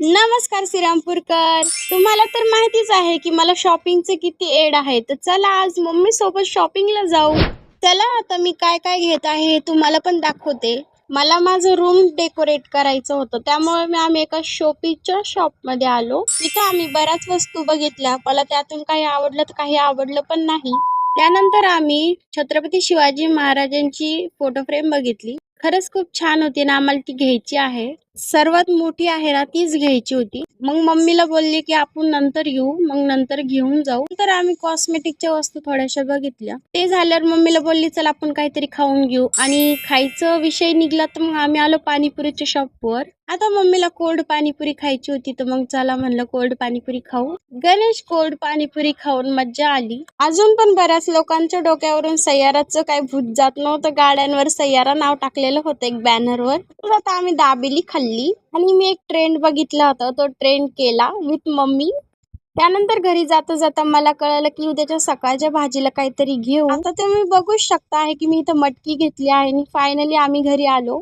नमस्कार श्रीरामपूरकर. तुम्हाला तर माहितीच आहे की मला शॉपिंगचे किती एड आहे. तर चला आज मम्मी सोबत शॉपिंगला जाऊ. चला आता मी काय काय घेत आहे हे तुम्हाला पण दाखवते. मला माझं रूम डेकोरेट करायचं होतं, त्यामुळे आम्ही एका शॉपीच्या शॉपमध्ये आलो. तिथं आम्ही बऱ्याच वस्तू बघितल्या. मला त्यातून काही आवडलं तर काही आवडलं पण नाही. त्यानंतर आम्ही छत्रपती शिवाजी महाराजांची फोटो फ्रेम बघितली. खरंच खूप छान होती ना, आम्हाला ती घ्यायची आहे. सर्वात मोठी आहे ना, तीच घ्यायची होती. मग मम्मीला बोलली की आपण नंतर येऊ, मग नंतर घेऊन जाऊ. तर आम्ही कॉस्मेटिकच्या वस्तू थोड्याशा बघितल्या. ते झाल्यावर मम्मीला बोलली चल आपण काहीतरी खाऊन घेऊ. आणि खायचं विषय निघला तर मग आम्ही आलो पाणीपुरीच्या शॉपवर. आता मम्मीला कोल्ड पाणीपुरी खायची होती, तर मग चला म्हणलं कोल्ड पाणीपुरी खाऊ. गणेश कोल्ड पाणीपुरी खाऊन मज्जा आली. अजून पण बऱ्याच लोकांच्या डोक्यावरून सय्याराचं काही भूत जात नव्हतं. गाड्यांवर सय्यारा नाव टाकलेलं होतं एक बॅनरवर. तर आता आम्ही दाबेली खाल्ली आणि मी एक ट्रेंड बघितला होता, तो ट्रेंड केला विथ मम्मी. त्यानंतर घरी जाता जाता मला कळलं की उद्याच्या सकाळच्या भाजीला काहीतरी घेऊ. आता तुम्ही बघूच शकता आहे की मी इथं मटकी घेतली आहे आणि फायनली आम्ही घरी आलो.